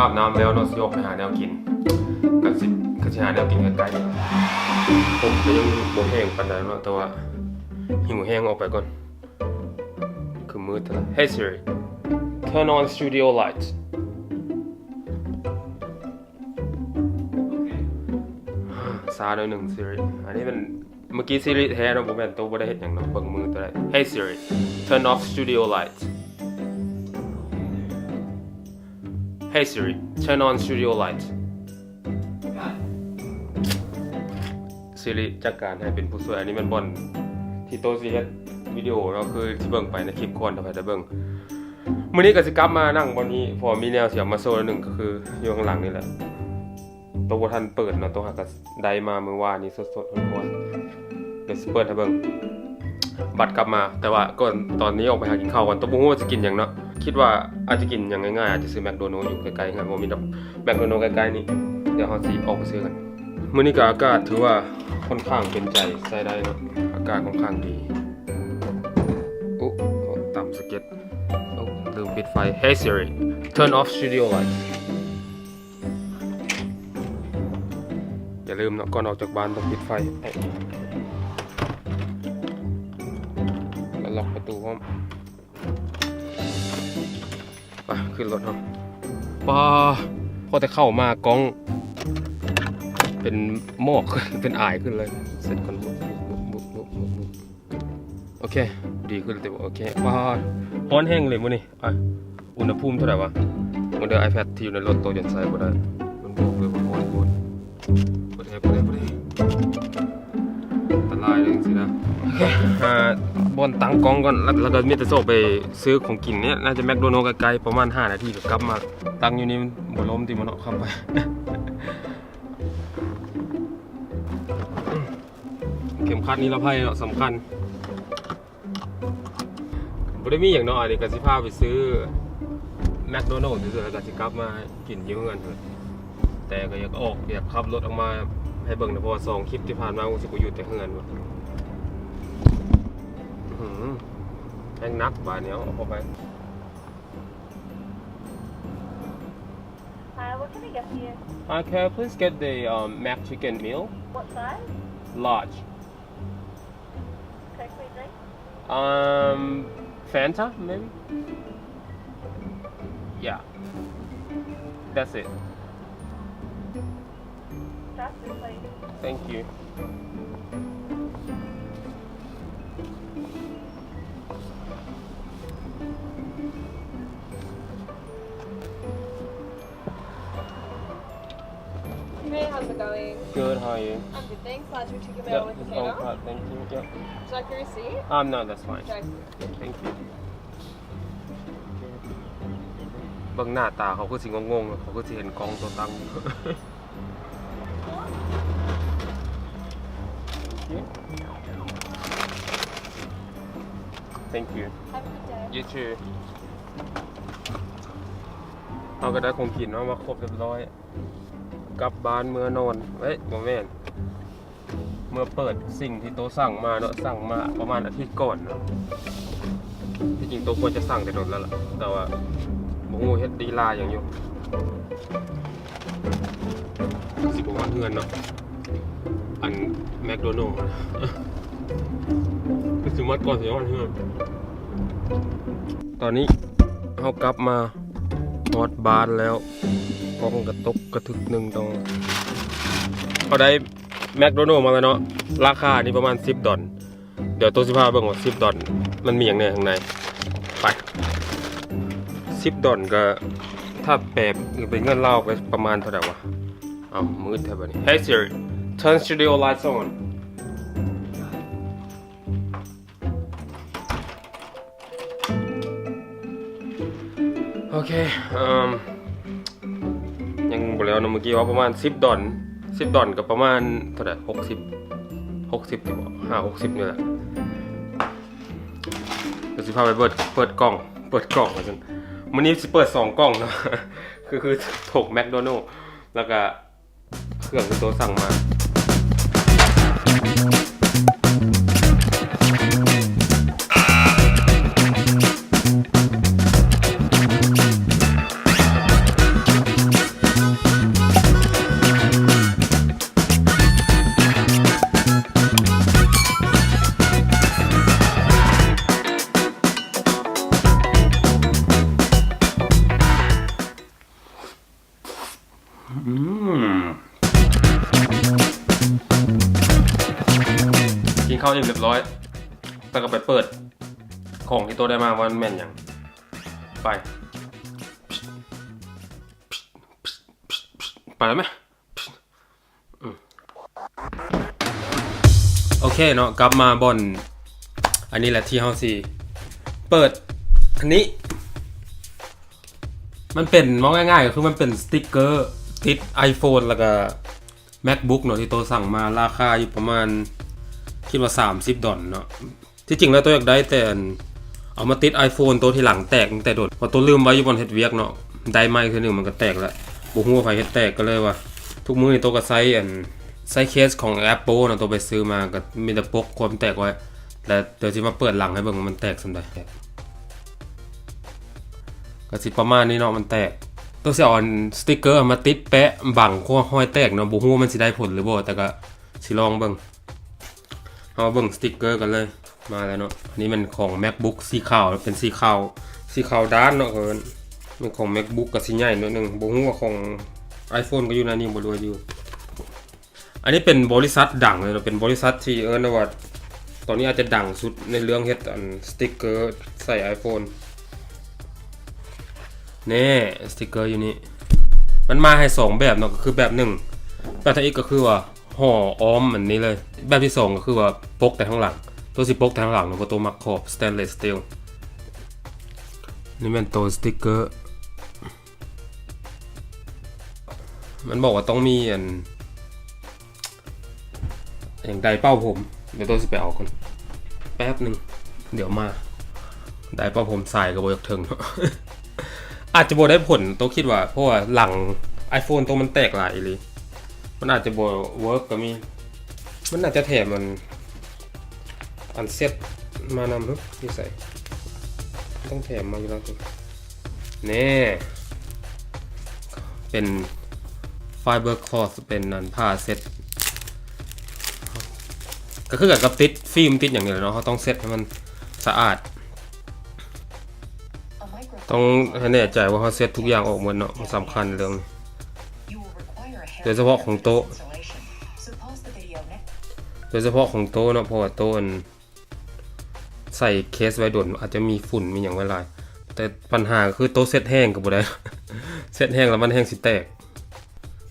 อาบน้ำแล้วเนาะสิออกไปหาแนวกินก็สิหาแนวกินไกลๆผมก็ยังบ่แห้งปานใดเนาะแต่ว่าหิวแห้งออกไปก่อนคือมืดแล้ว Hey Siri turn on studio lights ซาด้วยหนึ่ง Siri อันนี้เป็นเมื่อกี้ Siri แท้เนาะบ่แม่นตัวบ่ได้เฮ็ดหยังเนาะเบิ่งมือตัวได้ Hey Siri turn off studio lights Hey Siri turn on studio lights Siri จัดการให้เป็นผู้ช่วยอันนี้มันบอนที่โตสิเฮ็ดวิดีโอเนาะคือที่เบิ่งไปในคลิปก่อนถ้าใครได้เบิ่งมื้อนี้ก็สิกลับมานั่งบนนี้พอมีแนวเสียงมาโซ่หนึ่งก็คืออยู่ข้างหลังนี่แหละตัวบ่ทันเปิดเนาะตัวหาก็ได้มามื้อวานนี้สดๆร้อนๆเดี๋ยวสิเปิดให้เบิ่งบัดกลับมาแต่ว่าก่อนตอนนี้ออกไปหากินข้าวก่อนตัวบ่ฮู้ว่าจะกินหยังเนาะคิดว่าอาจจะกินอย่างง่ายๆอาจจะซื้อแมคโดนัลด์อยู่ใกล้ๆครับบ่มีดอกแมคโดนัลด์ใกล้ๆนี่เดี๋ยวเฮาสิออกไปซื้อกันมื้อนี้ก็อากาศถือว่าค่อนข้างเป็นใจใช้ได้เนาะอากาศค่อนข้างดีโอ้ต่ำสเก็ตโอ้ลืมปิดไฟ Hey Siri turn off studio lights อย่าลืมเนาะก่อนออกจากบ้านต้องปิดไฟแล้วล็อกประตูห้องไปขึ้นรถเนาะป้าพอแต่เข้ามากล้องเป็นหมอกเป็นอายขึ้นเลยเสร็จก่อนโอเคดีขึ้นแต่โอเคป้าร้อนแห้งเลยมื้อนี้อุณหภูมิเท่าไหร่วะมันเดี๋ยว iPad ที่อยู่ในรถตัวยันใส่บ่ได้มันบอกเลยว่าร้อนบ่ได้อันตรายเลยสินะโอเคบอนตั้งกล้องก่อนแล้วก็มีแต่โซไปซื้อของกินเนี่ยน่าจะแมคโดนัลด์ไกลๆประมาณ5นาทีก็กลับมาตั้งอยู่นี่บ่ล้มติมันเนาะครับไปเข็มขัดนิรภัยเนาะสำคัญบ่ได้มีอย่างน้อยนี่ก็สิพาไปซื้อแมคโดนัลด์ซื่อๆแล้วก็สิกลับมากินอยู่เฮือนเถอะแต่ก็อยากขับรถออกมาให้เบิ่งนะเพราะว่า2คลิปที่ผ่านมาผมสิบ่อยู่แต่เฮือนว่ะแห้งนักบาดเนี้ยเอาเข้าไป What can I get for you? Can I please get the mac chicken meal? What size? Large. Okay, sweet drink. Fanta maybe? Yeah. That's it. That's it, please. Thank you. Hey, how's it going? Good, how are you? I'm good, thanks. Glad you took your Yeah, mail with it's the all container. cut, thank you. Yeah. Would you like a receipt? No, that's fine. Okay. Thank you. เบิ่งหน้าตาเขาคือสิงงๆเขาคือสิเห็นกล้องตัวตั้ง Thank you. Have a good day. You too. เราก็ได้ของกินเนาะมาครบเรียบร้อยกลับบ้านเมื่อนอนเฮ้ยโมเมนต์เมื่อเปิดสิ่งที่โตสั่งมาเนาะสั่งมาประมาณอาทิตย์ก่อนเนาะที่จริงโตควรจะสั่งแต่โดนแล้วล่ะแต่ว่าโมโหเฮ็ดดีลาอย่างอยู่สิบกว่าวันเฮือนเนาะอันแมคโดนัลด์คือสิมัดก่อนสิวันเฮือนตอนนี้เขากลับมาฮอตบาร์แล้วกล้องกระตุกกระทึกหนึ่งตรงเขาได้แมคโดนัลด์มาแล้วเนาะราคานี่ประมาณ$10เดี๋ยวตัว15เบิ่งว่า$10มันมีอย่างไรข้างในไป$10ก็ถ้าแปลเป็นเงินเราก็ประมาณเท่าไหร่วะเอามืดแทบแบบนี้ Hey Siri turn studio lights onโอเคยังบอกแล้วนะเมื่อกี้ว่าประมาณ$10กับประมาณเท่าไหร่60ที่บอก60นี่แหละเดี๋ยวสิพาไปเปิดกล่องมาจนวันนี้สิเปิด2กล่องเนาะคือถกแมคโดนัลด์แล้วก็เครื่องที่ตัวสั่งมา เข้าเองเรียบร้อยแล้วก็ไปเปิดของที่โตได้มาว่ามันแม่นอย่างไปแล้วไหมโอเคเนาะกลับมาบอนอันนี้แหละที่เฮาสิเปิดอันนี้มันเป็นมองง่ายๆก็คือมันเป็นสติ๊กเกอร์ติด iPhone แล้วก็ MacBook เนาะที่โตสั่งมาราคาอยู่ประมาณคิดว่า$30เนาะที่จริงแล้วตัวอยากได้แต่เอามาติด iPhone ตัวที่หลังแตกตั้งแต่โดดพอตัวลืมไว้อยู่บนเฮ็ดเวียกเนาะได้ไม้คือหนึ่งมันก็แตกแล้วบ่ฮู้ว่าไผเฮ็ดแตกก็เลยว่าทุกมื้อนี่ตัวก็ใช้เคสของ Apple เนาะตัวไปซื้อมาก็มีแต่ปกความแตกไว้แล้วเดี๋ยวสิมาเปิดหลังให้เบิ่งว่ามันแตกส่ำใดก็สิประมาณนี้เนาะมันแตกตัวสิเอาสติ๊กเกอร์มาติดแปะบังข้อห้อยแตกเนาะบ่ฮู้ว่ามันสิได้ผลหรือบ่แต่ก็สิลองเบิ่งเอาเบิ่งสติ๊กเกอร์กันเลยมาแล้วเนาะอันนี้มันของ MacBook สีขาวเป็นสีขาวด้านเนาะมันของ MacBook ก็สิใหญ่หน่อยนึงบ่ฮู้ว่าของ iPhone ก็อยู่ในนี้บ่รู้อยู่อันนี้เป็นบริษัทดังเลยเนาะเป็นบริษัทที่ว่าตอนนี้อาจจะดังสุดในเรื่องเฮ็ดสติ๊กเกอร์ใส่ iPhone นี่สติ๊กเกอร์อยู่นี่มันมาให้2แบบเนาะก็คือแบบ1แบบที่อีกก็คือว่าห่ออ้อมอันนี้เลยแบบที่2ก็คือว่าปกแต่ข้างหลังตัวสิปกแต่ข้างหลังเนาะตัวมักขอบ stainless steel นี่เป็นตัวสติ๊กเกอร์มันบอกว่าต้องมีอย่างไดเป้าผมเดี๋ยวตัวสิไปเอาก่อนแป๊บนึงเดี๋ยวมาไดเป้าผมใส่กับโบยกถึง อาจจะโบได้ผลตัวคิดว่าเพราะว่าหลัง iPhone ตัวมันแตกหลายเลยมันอาจจะโบเวิร์กก็มีมันอาจจะแถมมันอันเซ็ตมานำฮึที่ใส่ต้องแถมมาอยู่แล้วนี่เป็นไฟเบอร์คลอธเป็นนันผ้าเซ็ตก็คือกับติดฟิล์มติดอย่างเดียวเนาะเขาต้องเซ็ตให้มันสะอาดต้องให้แน่ใจว่าเขาเซ็ตทุกอย่างออกหมดเนาะสำคัญเรื่องโดยเฉพาะของโต๊ะเนาะเพราะว่าโต๊ะใส่เคสไว้ด่วนอาจจะมีฝุ่นมีอย่างไว้หลายแต่ปัญหาคือโต๊ะเซ็ตแห้งกับบ่ได้ เซ็ตแห้งแล้วมันแห้งสิแตก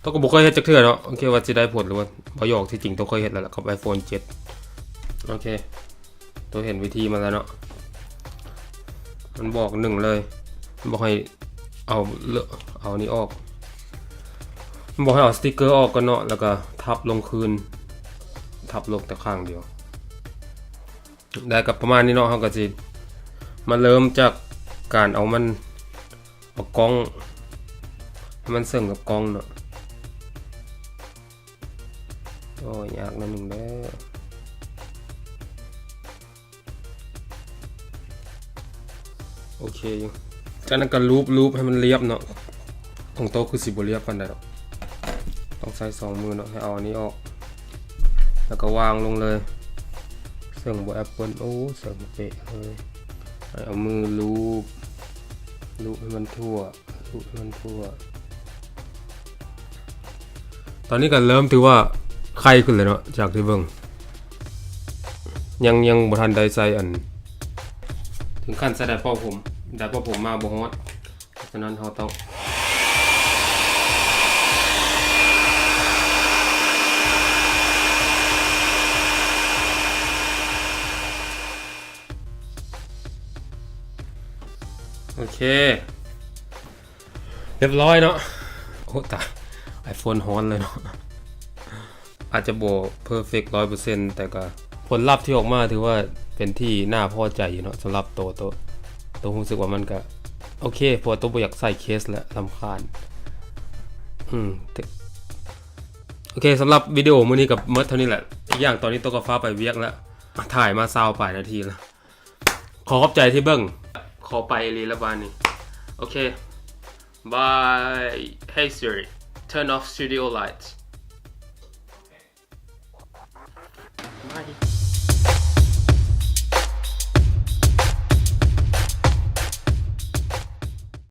โต๊ะก็บ่เคยเฮ็ดจักเทื่อเนาะโอเคว่าสิได้ผลหรือว่าบ่ยอกที่จริงโต๊ะเคยเฮ็ดแล้วล่ะกับ iPhone 7โอเคโต๊ะเห็นวิธีมาแล้วเนาะมันบอก1เลยมันบอกให้เอานี่ออกมันบอกให้เอาสติ๊กเกอร์ออกก่อนเนาะแล้วก็ทับลงคืนทับลงแต่ข้างเดียวได้กับประมาณนี้เนาะเขาก็สิมาเริ่มจากการเอากล้องให้มันเสริมกับกล้องเนาะโอ้ยยากนิดนึงเด้อโอเคจากนั้นก็ลูบให้มันเรียบเนาะของโต๊ะคือสิบ่เรียบปานใดหรอกต้องใช้2มือเนาะให้เอาอันนี้ออกแล้วก็วางลงเลยเสื่องบนแอปเปิลโอ้เสื่องเป๊ะเลยเอามือลูบให้มันทั่วตอนนี้ก็เริ่มถือว่าไข้ขึ้นเลยเนาะจากที่เบิ่งยังบ่ทันได้ใส่ถึงขั้นใส่ได้เป้าผมมาบ่ฮอดฉะนั้นเราต้องโอเคเรียบร้อยเนาะโอ้ตาย iPhone ฮ้อนเลยเนาะอาจจะบ่เพอร์เฟกต์ 100% แต่ก็ผลลัพธ์ที่ออกมาถือว่าเป็นที่น่าพอใจอยู่เนาะสำหรับโตรู้สึกว่ามันก็โอเคพอตัวบ่อยากใส่เคสแล้วรำคาญโอเคสำหรับวิดีโอมื้อนี้กับเมิดเท่านี้แหละอีกอย่างตอนนี้ตัวก็ฟ้าไปเวียกแล้วถ่ายมา20 ปลายนาทีแล้วขอบใจที่เบิ่งขอไปลีละบานนี่โอเค bye hey Siri turn off studio lights bye